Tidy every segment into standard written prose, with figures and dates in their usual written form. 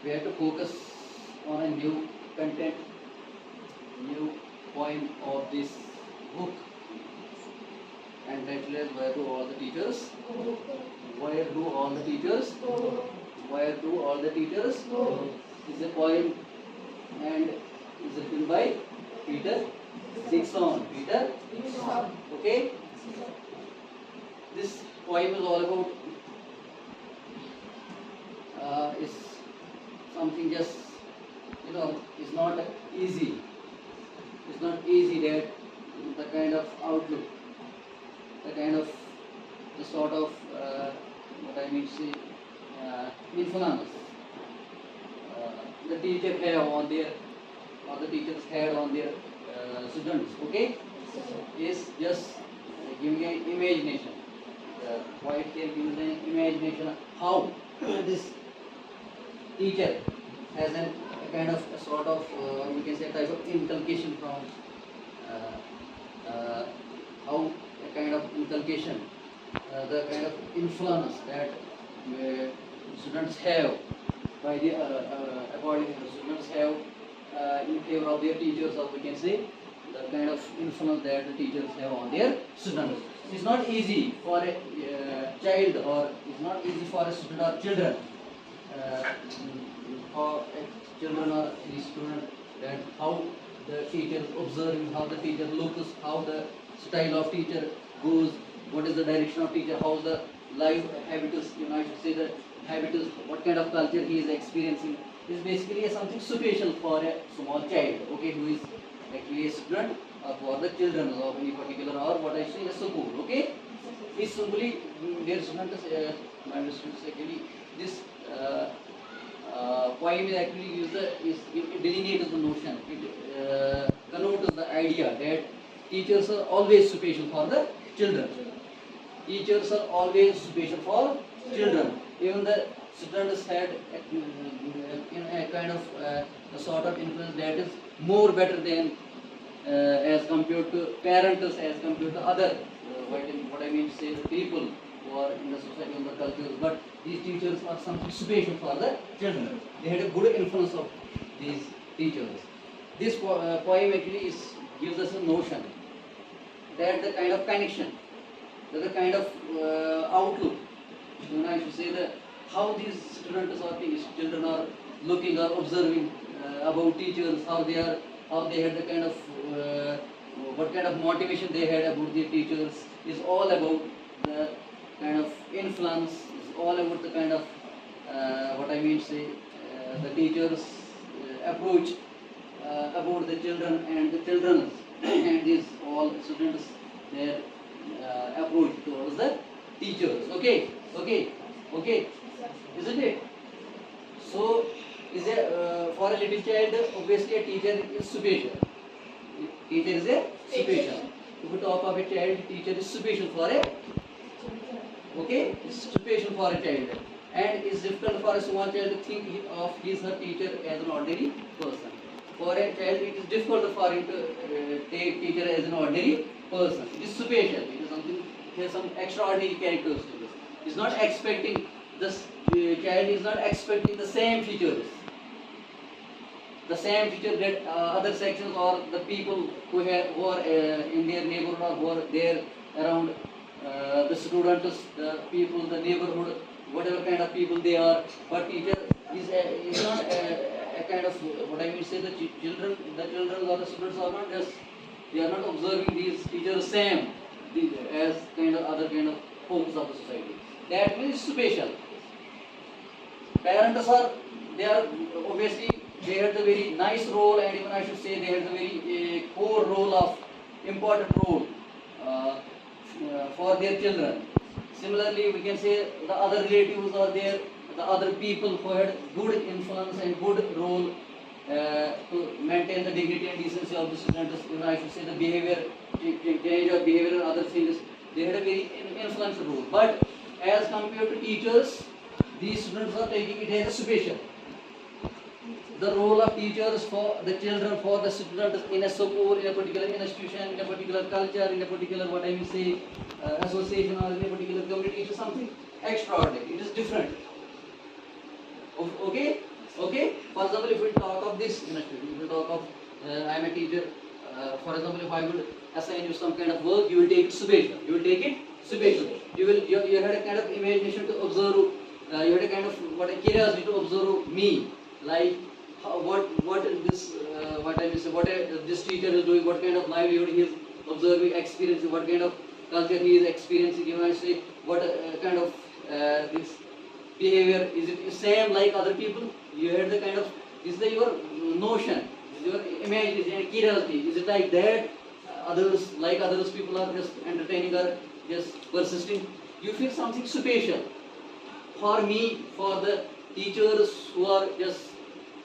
we have to focus on a new content, new poem of this book. And title is Where Do All the Teachers? Where do all the teachers? Where do all the teachers? Is a poem and is written by Peter Dixon. Peter. Okay. This poem is all about is something just it's not easy. It's not easy that the kind of outlook, the kind of the sort of what I mean to say influence the teacher have on their or the teachers had on their students. Okay, is just giving an imagination. Poet here gives an imagination of how this teacher has a kind of a sort of we can say type of inculcation from how a kind of inculcation, the kind of influence that students have by the according to students have in favor of their teachers, or we can say the kind of influence that the teachers have on their students. It's not easy for a child, or it's not easy for a student or children, for a children or any student, that how the teacher observing, how the teacher looks, how the style of teacher goes, what is the direction of teacher, how the life habitus, I should say the habitus, what kind of culture he is experiencing. Is basically something special for a small child, okay, who is actually a student, or for the children of any particular, or what I say, a school, okay. Is simply their students, my students actually this poem is actually it delineates the notion, it connotes the idea that teachers are always special for the children. Teachers are always special for children. Even the students had a kind of a sort of influence that is more better than as compared to parents, as compared to other what I mean to say the people who are in the society, in the cultures. But these teachers are something special for the children. They had a good influence of these teachers. This poem actually gives us a notion that the kind of connection, that the kind of outlook, I should say that how these students or these children are looking or observing about teachers, how they had the kind of what kind of motivation they had about their teachers, is all about the kind of influence, is all about the kind of what I mean to say the teachers approach about the children and the children and these all students, their approach towards the teachers. Okay, isn't it? So, is a for a little child, obviously a teacher is special. Teacher is a special. If we talk of a child, teacher is special for a it's special for a child, and it's difficult for a small child to think of his or her teacher as an ordinary person. For a child, it is difficult for him to take teacher as an ordinary person. It is special. It is something. It has some extraordinary characteristics. It's not expecting this child is not expecting the same features. The same feature that other sections or the people who are in their neighborhood, or who are there around the students, the people, the neighborhood, whatever kind of people they are. But teacher is not a kind of what I mean to say the children or the students are not just, they are not observing these teachers same as kind of other kind of folks of the society. That means special. Parents are, they are obviously, they have the very nice role, and even I should say they have the very core role of important role for their children. Similarly, we can say the other relatives are there, the other people who had good influence and good role to maintain the dignity and decency of the students. Even I should say the behavior, change of behavior and other things, they had a very influential role. But as compared to teachers, these students are taking it as a special. The role of teachers for the children, for the students in a school, in a particular institution, in a particular culture, in a particular what I will say association, or in a particular community, it is something extraordinary. It is different. Okay. Okay. For example, if we talk of this institute, if we talk of I am a teacher. For example, if I would assign you some kind of work, you will take it special. You will take it special. You had a kind of imagination to observe. You had a kind of what a curiosity to observe me, like what this what I will say, this teacher is doing, what kind of livelihood he is observing, experiencing, what kind of culture he is experiencing. You might say what kind of this behavior is it same like other people. You had the kind of this is your notion, your imagination and curiosity. Is it like that? Others like others people are just entertaining or just persisting. You feel something special. For me, for the teachers who are just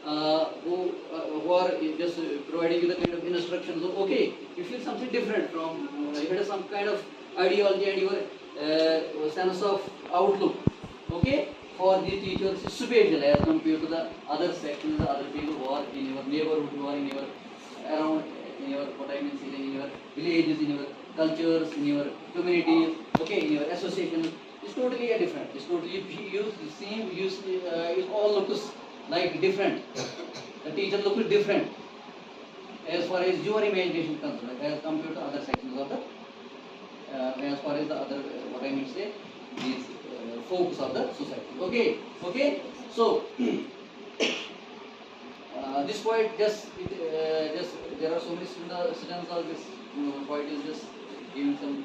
who are just providing you the kind of instructions. Okay, you feel something different from you had some kind of ideology and your sense of outlook. Okay, for the teachers is special as compared to the other sections, the other people who are in your neighborhood, who are in your around, in your what I mean, in your villages, in your cultures, in your communities. Okay, in your associations. It's totally a different. It's totally use the same. Use it all looks like different. The teacher looks different as far as your imagination concerned, as compared to other sections of the as far as the other what I mean to say these folks of the society. Okay, okay. So this point just there are so many students of this point is just giving some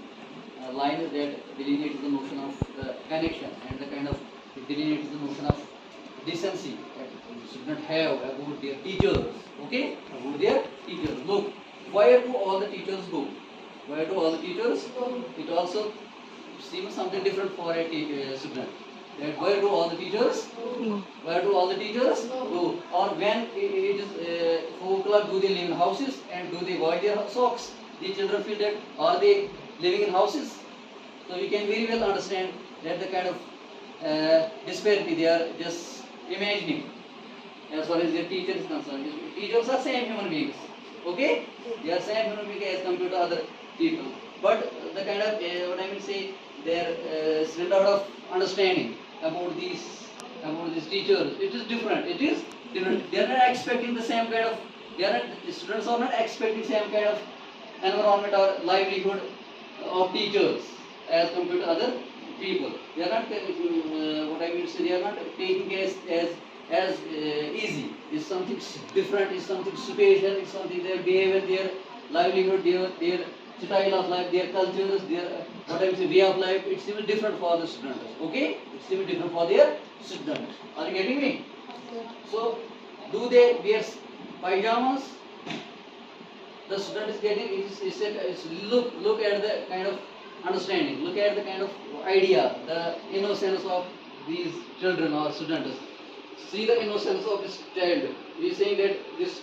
lines that delineates the notion of the connection and the kind of it delineates the notion of decency that should not have about their teachers. Okay, about their teachers. Look, where do all the teachers go? Where do all the teachers go? It also seems something different for a student. That where do all the teachers go? Where do all the teachers go? Or when it is 4 o'clock, do they live in houses and do they wash their socks? The children feel that are they living in houses? So you can very well understand that the kind of disparity they are just imagining as far as their teacher is concerned. Teachers are same human beings. Okay? They are same human beings as compared to other people. But the kind of what I will say, their standard of understanding about these teachers, it is different. It is different. They are not expecting the same kind of. They are not, students are not expecting same kind of environment or livelihood of teachers as compared to other people. They are not what I will say. They are not taking as easy. It's something different. It's something special. It's something their behavior, their livelihood, their style of life, their cultures, their what I will say way of life. It's even different for the students. Okay, it's even different for their students. Are you getting me? So, do they wear pajamas? The student is getting it's look at the kind of understanding, look at the kind of idea, the innocence of these children or students. See the innocence of this child. He is saying that this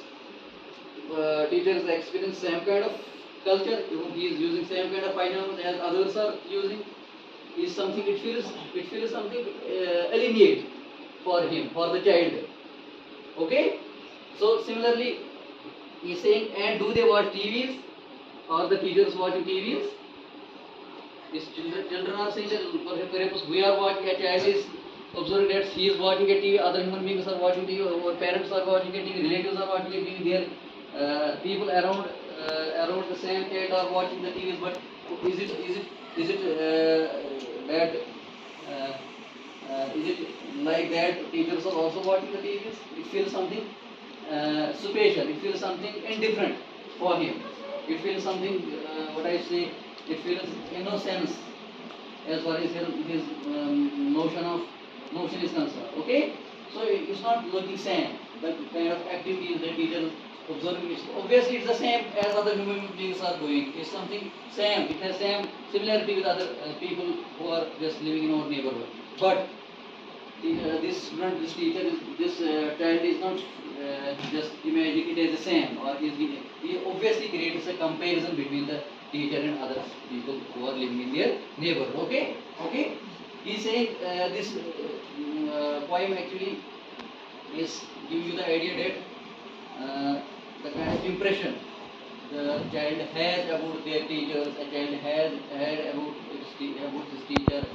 teacher is experiencing same kind of culture. He is using same kind of pajamas as others are using. Is something it feels something alienate for him, for the child. Okay. So similarly, he is saying, and do they watch TVs? Or the teachers watching TVs? These children are saying that perhaps we are watching, a child is observing that he is watching a TV, other human beings are watching TV, our parents are watching a TV, relatives are watching a TV, their people around the same child are watching the TVs. But is it that is it like that teachers are also watching the TVs? It feels something special. It feels something indifferent for him. It feels something what I say. It feels innocence as far as his notion is concerned. Okay, so it's not looking same. The kind of activities that teachers observing is obviously it's the same as other human beings are doing. It's something same. It has same similarity with other people who are just living in our neighborhood. But this student, this teacher, this child is not just imagining it as the same, or he obviously creates a comparison between the teacher and other people who are living in their neighborhood. Okay, okay. He is saying this poem actually is giving you the idea that the kind of impression the child has about their teachers, a child has had about his teacher,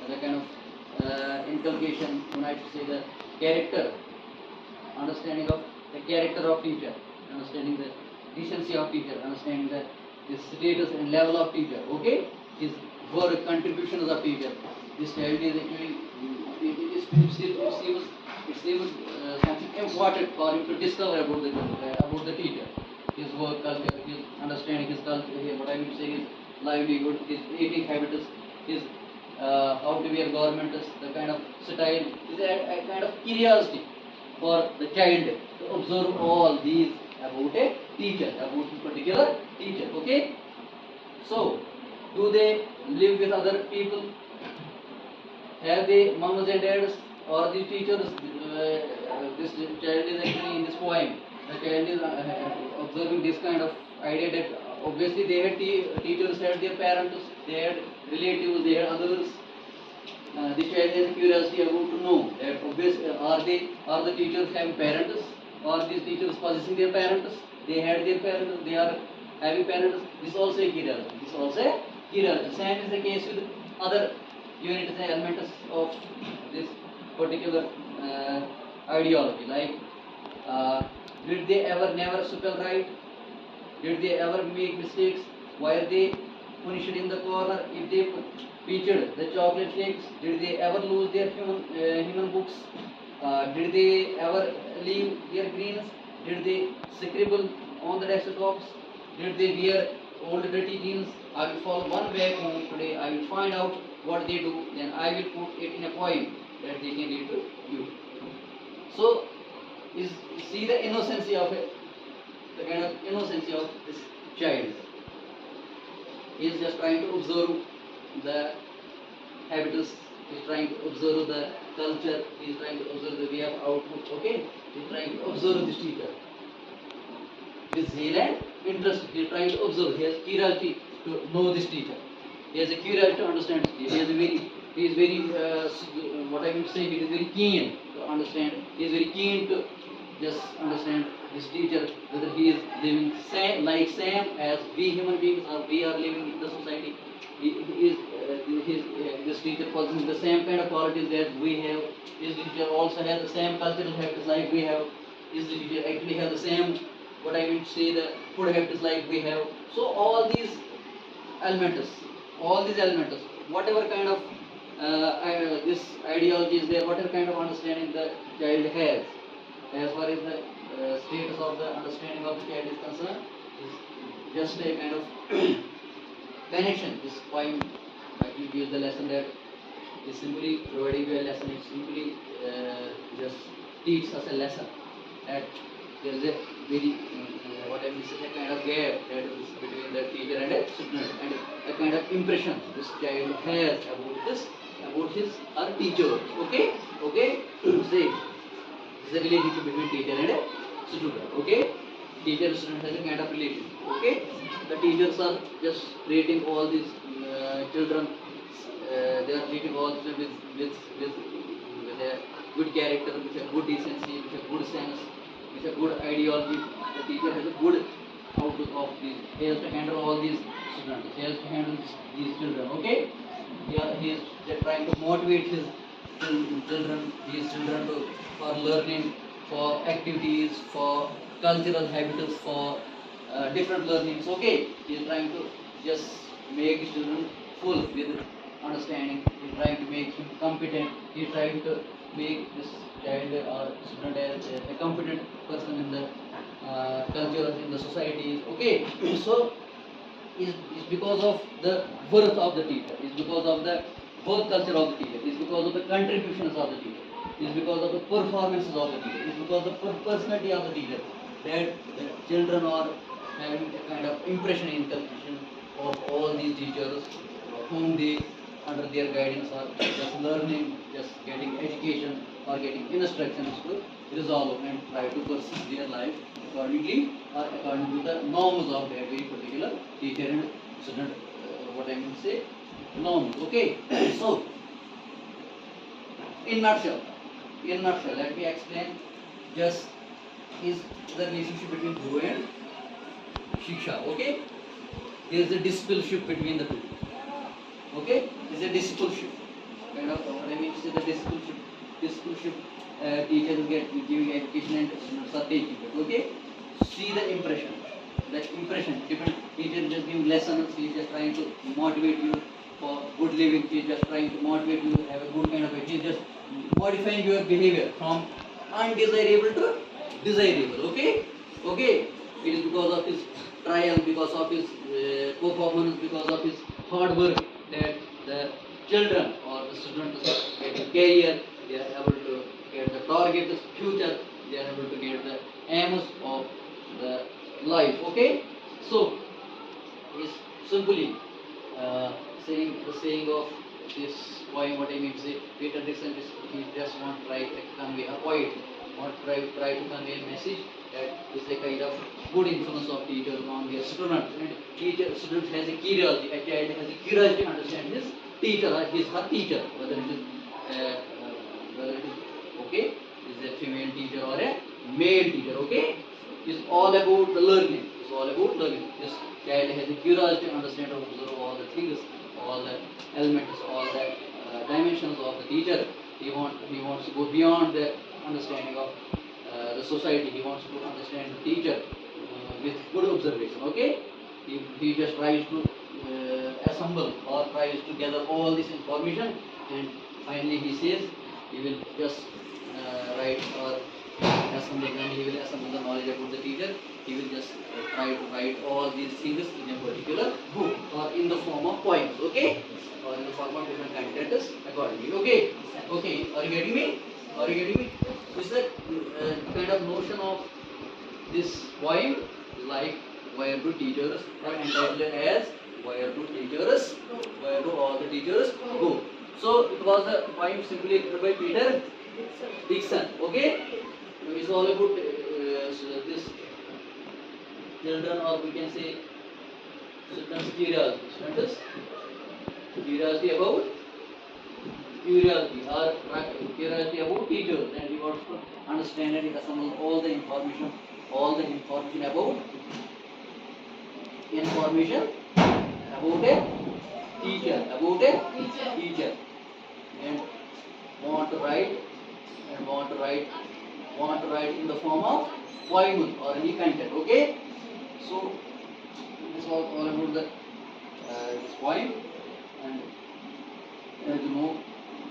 the kind of inculcation, when I should say the character understanding of the character of teacher, understanding the decency of teacher, understanding the status and level of teacher. Okay, his work contributions of teacher. This child is actually it seems something important for him to discover about the teacher, his work culture, his understanding his culture, what I mean to say his livelihood, his eating habits, his how to wear garments, the kind of style, is a kind of curiosity for the child to observe all these about a teacher, about a particular teacher. Okay, so do they live with other people? Have they mums and dads or the teachers? This child is actually in this poem. The child is observing this kind of idea that obviously they had teachers, had their parents, they had relatives, they had others. This child has a curiosity about to know that obviously are the teachers having parents, or these teachers possessing their parents? They had their parents, they are having parents. This also a curiosity. This also a curiosity. Same is the case with other units and elements of this particular ideology. Like, did they ever never spell right? Did they ever make mistakes? Were they punished in the corner if they featured the chocolate flakes? Did they ever lose their human books? Did they ever leave their greens? Did they scribble on the desktops? Did they wear old dirty jeans? I will follow one back home today. I will find out what they do. Then I will put it in a poem that they can read to you. So, is see the innocency of it, the kind of innocency of this child. He is just trying to observe the habitus, he is trying to observe the culture, he is trying to observe the way of outlook. Okay, he is trying to observe this teacher with zeal and interest. He is trying to observe, he has curiosity to know this teacher, he has a curiosity to understand this teacher. He is very what I would say, he is very keen to understand, he is very keen to just understand this teacher, whether he is living same as we human beings, or we are living in the society. He is this teacher possesses the same kind of qualities that we have. His teacher also has the same cultural habits like we have. His teacher actually has the same, what I would say, the food habits like we have. So elements, all these elements, whatever kind of this ideology is there, whatever kind of understanding the child has, as far as the status of the understanding of the child is concerned, is just a kind of connection. This point actually gives the lesson that is simply providing you a lesson, it simply just teaches us a lesson that there is a very what I mean is a kind of gap that is between the teacher and a student, and a kind of impression this child has about his or teacher. Okay, say the relationship between teacher and a student. Okay, teacher and student has a kind of relation. Okay, the teachers are just creating all these children. They are treating all children with a good character, with a good decency, with a good sense, with a good ideology. The teacher has a good outlook of these. He has to handle all these students. He has to handle these children. Okay, he is trying to motivate his children, these children for learning, for activities, for cultural habits, for different learnings. Okay, he is trying to just make children full with understanding. He is trying to make him competent. He is trying to make this child or student as a competent person in the culture, in the society. Okay, so is because of the worth of the teacher, is because of the work culture of the teacher, is because of the contributions of the teacher, is because of the performances of the teacher, is because of the personality of the teacher that the children are having a kind of impression in cultivation of all these teachers whom they under their guidance are just learning, just getting education or getting instructions to resolve and try to pursue their life accordingly or according to the norms of their very particular teacher and student, what I mean to say, norms. Okay, so in nutshell, let me explain just is the relationship between Guru and Shiksha. Okay, there is a discipleship between the two. Okay, there is a discipleship. Kind of what I mean to say, the discipleship teacher will get giving education and students are taking it. Okay, see the impression. The impression. Different teacher just giving lessons. He is just trying to motivate you for good living. He is just trying to motivate you have a good kind of. He is just modifying your behavior from undesirable to desirable. Okay, okay. It is because of his trial, because of his performance, because of his hard work that the children or the students are getting career. They are able to get the target future. They are able to get the aims of the life. Okay, so is simply saying the saying of this poem. What I mean to say, Peter Dixon is he just want to try to convey a poet, want try to convey a message that is a kind of good influence of teachers on their students. And teacher student has a curiosity, a child has a curiosity to understand his teacher or his her teacher, whether it is okay, is a female teacher or a male teacher. Okay, it's all about the learning. It's all about learning. This child has a curiosity to understand or observe all the things, all the elements, all the dimensions of the teacher. He wants to go beyond the understanding of the society. He wants to understand the teacher with good observation. Okay, he just tries to assemble or tries to gather all this information, and finally he says he will just write or assemble, and he will assemble the knowledge about the teacher. He will just try to write all these things in a particular book or in the form of poems. Okay, or in the form of different contents accordingly. Okay, okay. Are you getting me? Are you getting me? This is the kind of notion of this poem, like where do teachers, or entitled as where do teachers, where do all the teachers go. So it was a poem simply written by Peter Dixon. Okay, it's all about this children, or we can say students' curiosity. Students' curiosity about curiosity or curiosity about teachers, and he wants to understand and he assembles all the information about a teacher, and want to write in the form of poem or any content. Okay, so this was all about the this poem, and as you know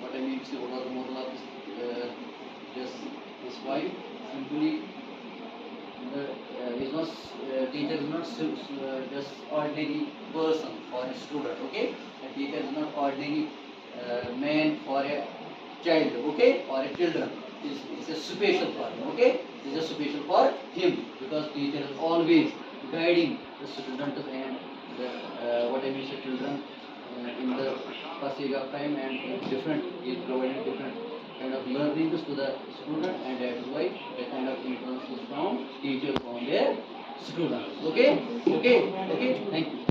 what I mean to say, what was the moral of this this poem. Simply is not teacher is not just ordinary person for a student. Okay, a teacher is not ordinary man for a child. Okay, or a children. It's a special for him. Okay, it's a special for him, because teacher is always guiding the student and the what I mean say children in the passage of time, and different is providing different kind of learnings to the student, and that is why the kind of influence is from teachers on their students. Okay, okay, okay. Thank you.